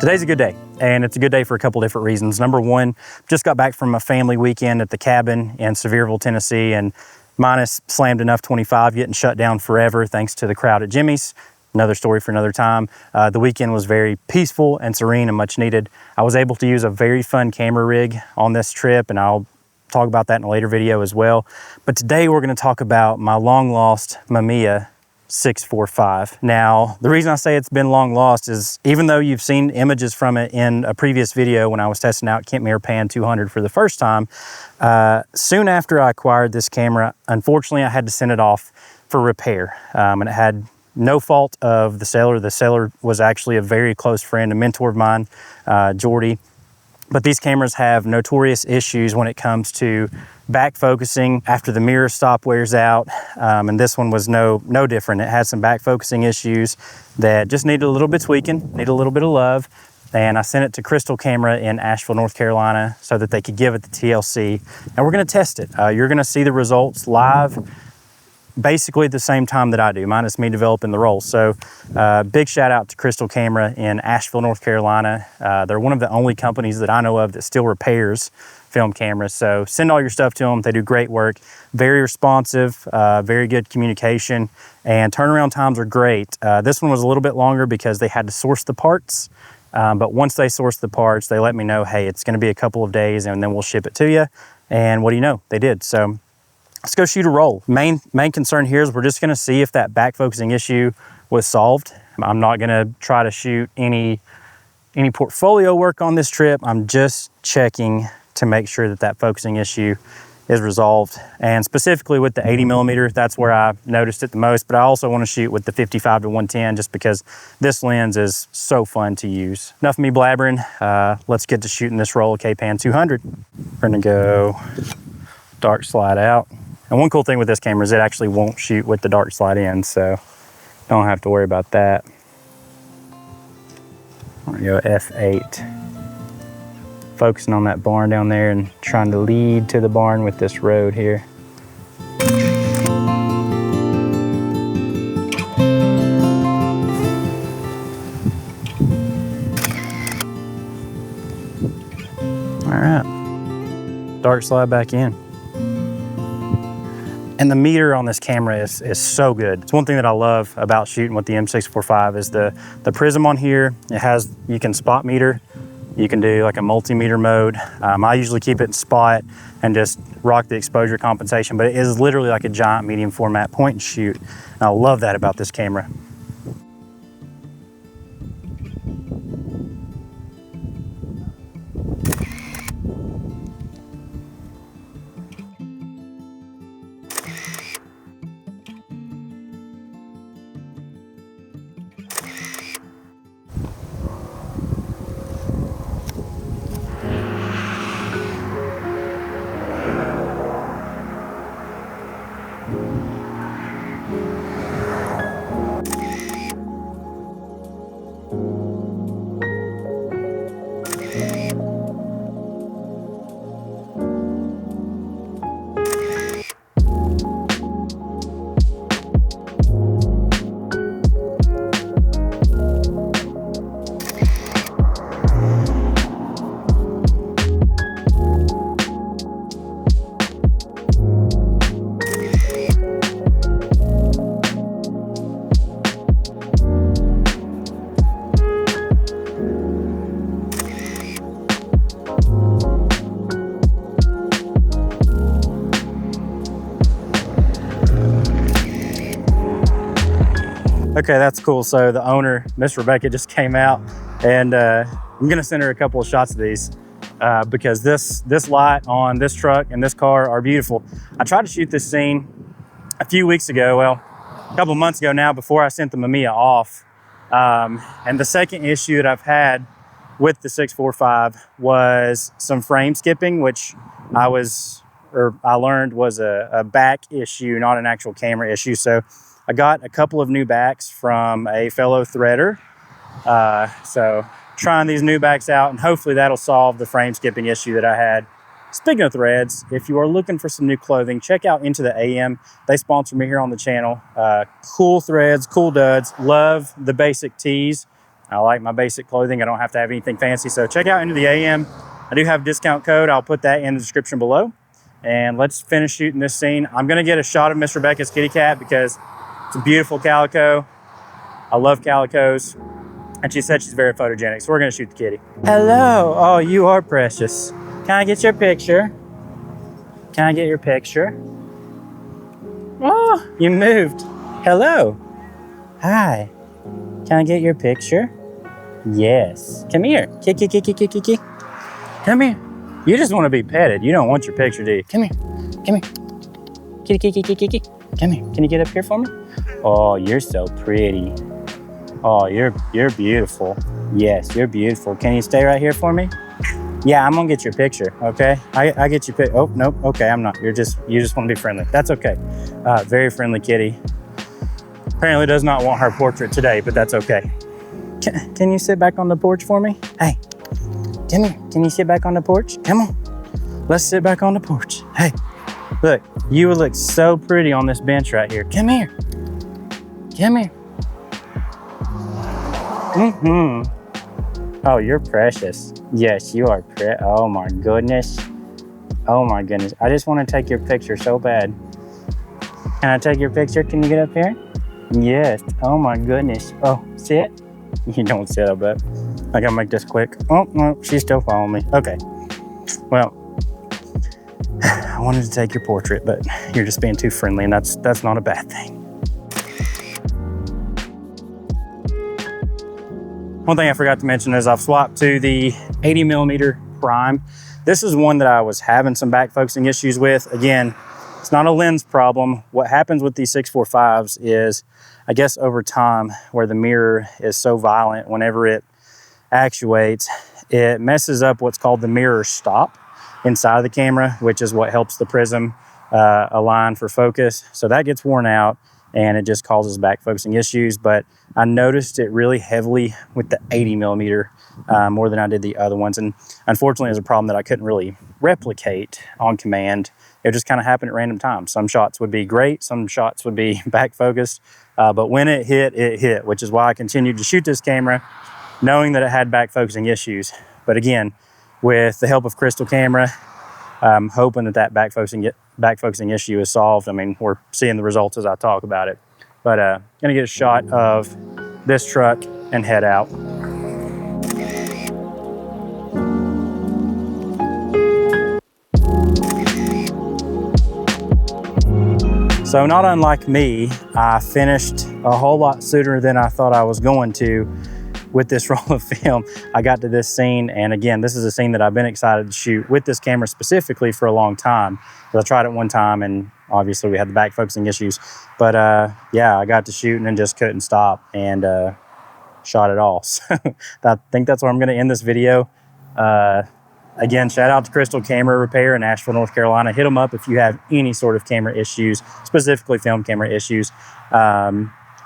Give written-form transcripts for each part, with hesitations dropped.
Today's a good day, and it's a good day for a couple different reasons. Number one, just got back from a family weekend at the cabin in Sevierville, Tennessee, and minus slammed enough 25 getting shut down forever thanks to the crowd at Jimmy's. Another story for another time. The weekend was very peaceful and serene and much needed. I was able to use a very fun camera rig on this trip, and I'll talk about that in a later video as well. But today we're going to talk about my long lost Mamiya 645. Now, the reason I say it's been long lost is even though you've seen images from it in a previous video when I was testing out Kentmere Pan 200 for the first time, soon after I acquired this camera, unfortunately I had to send it off for repair. And it had no fault of the seller. The seller was actually a very close friend, a mentor of mine, Jordy. But these cameras have notorious issues when it comes to back focusing after the mirror stop wears out. And this one was no different. It had some back focusing issues that just needed a little bit tweaking, need a little bit of love. And I sent it to Crystal Camera in Asheville, North Carolina, so that they could give it the TLC. And we're gonna test it. You're gonna see the results live, basically at the same time that I do, minus me developing the roll. So big shout out to Crystal Camera in Asheville, North Carolina. They're one of the only companies that I know of that still repairs film cameras. So send all your stuff to them. They do great work, very responsive, very good communication, and turnaround times are great. This one was a little bit longer because they had to source the parts. But once they source the parts, they let me know, hey, it's gonna be a couple of days and then we'll ship it to you. And what do you know, they did. So let's go shoot a roll. Main concern here is we're just gonna see if that back focusing issue was solved. I'm not gonna try to shoot any portfolio work on this trip. I'm just checking to make sure that that focusing issue is resolved. And specifically with the 80mm, that's where I noticed it the most, but I also wanna shoot with the 55 to 110 just because this lens is so fun to use. Enough of me blabbering. Let's get to shooting this roll of K-Pan 200. We're gonna go dark slide out. And one cool thing with this camera is it actually won't shoot with the dark slide in, so don't have to worry about that. I'm gonna go F8. Focusing on that barn down there and trying to lead to the barn with this road here. All right, dark slide back in. And the meter on this camera is so good. It's one thing that I love about shooting with the M645 is the prism on here. It has, you can spot meter. You can do like a multimeter mode. I usually keep it in spot and just rock the exposure compensation, but it is literally like a giant medium format point and shoot. And I love that about this camera. Okay, that's cool. So the owner, Miss Rebecca, just came out, and I'm gonna send her a couple of shots of these because this light on this truck and this car are beautiful. I tried to shoot this scene a few weeks ago, well, a couple of months ago now, before I sent the Mamiya off. And the second issue that I've had with the 645 was some frame skipping, which I learned was a back issue, not an actual camera issue. So I got a couple of new backs from a fellow threader. So trying these new backs out, and hopefully that'll solve the frame skipping issue that I had. Speaking of threads, if you are looking for some new clothing, check out Into the AM. They sponsor me here on the channel. Cool threads, cool duds. Love the basic tees I like my basic clothing. I don't have to have anything fancy. So check out Into the AM. I do have a discount code. I'll put that in the description below. And let's finish shooting this scene. I'm gonna get a shot of Miss Rebecca's kitty cat because it's a beautiful calico. I love calicos. And she said she's very photogenic, so we're gonna shoot the kitty. Hello, oh, you are precious. Can I get your picture? Can I get your picture? Oh, you moved. Hello. Hi. Can I get your picture? Yes. Come here. Kiki. Come here. You just want to be petted. You don't want your picture, do you? Come here. Come here. Kiki. Come here. Can you get up here for me? Oh, you're so pretty. Oh, you're beautiful. Yes, you're beautiful. Can you stay right here for me? Yeah, I'm gonna get your picture, okay? I get your oh, nope, okay, I'm not. You just want to be friendly. That's okay. Very friendly kitty. Apparently does not want her portrait today, but that's okay. Can you sit back on the porch for me? Hey, come here. Can you sit back on the porch? Come on. Let's sit back on the porch. Hey, look, you would look so pretty on this bench right here. Come here. Come here. Oh, you're precious. Yes, you are oh my goodness. Oh my goodness. I just want to take your picture so bad. Can I take your picture? Can you get up here? Yes. Oh my goodness. Oh, sit. You don't sit, I bet. I gotta make this quick. Oh, no, she's still following me. Okay. Well, I wanted to take your portrait, but you're just being too friendly, and that's not a bad thing. One thing I forgot to mention is I've swapped to the 80mm prime. This is one that I was having some back focusing issues with. Again, it's not a lens problem. What happens with these 645s is, I guess over time, where the mirror is so violent, whenever it actuates, it messes up what's called the mirror stop inside of the camera, which is what helps the prism align for focus. So that gets worn out and it just causes back focusing issues. But I noticed it really heavily with the 80mm more than I did the other ones. And unfortunately, it was a problem that I couldn't really replicate on command. It just kind of happened at random times. Some shots would be great, some shots would be back focused. But when it hit, which is why I continued to shoot this camera, knowing that it had back focusing issues. But again, with the help of Crystal Camera, I'm hoping that back focusing issue is solved. I mean, we're seeing the results as I talk about it. But gonna get a shot of this truck and head out. So not unlike me, I finished a whole lot sooner than I thought I was going to with this roll of film. I got to this scene, and again, this is a scene that I've been excited to shoot with this camera specifically for a long time. I tried it one time, and obviously we had the back focusing issues. But yeah, I got to shooting and just couldn't stop, and shot it all. So I think that's where I'm going to end this video. Again, shout out to Crystal Camera Repair in Asheville, North Carolina. Hit them up if you have any sort of camera issues, specifically film camera issues.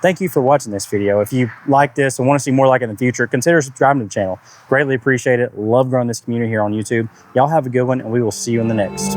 Thank you for watching this video. If you like this and want to see more like it in the future, consider subscribing to the channel. Greatly appreciate it. Love growing this community here on YouTube. Y'all have a good one, and we will see you in the next.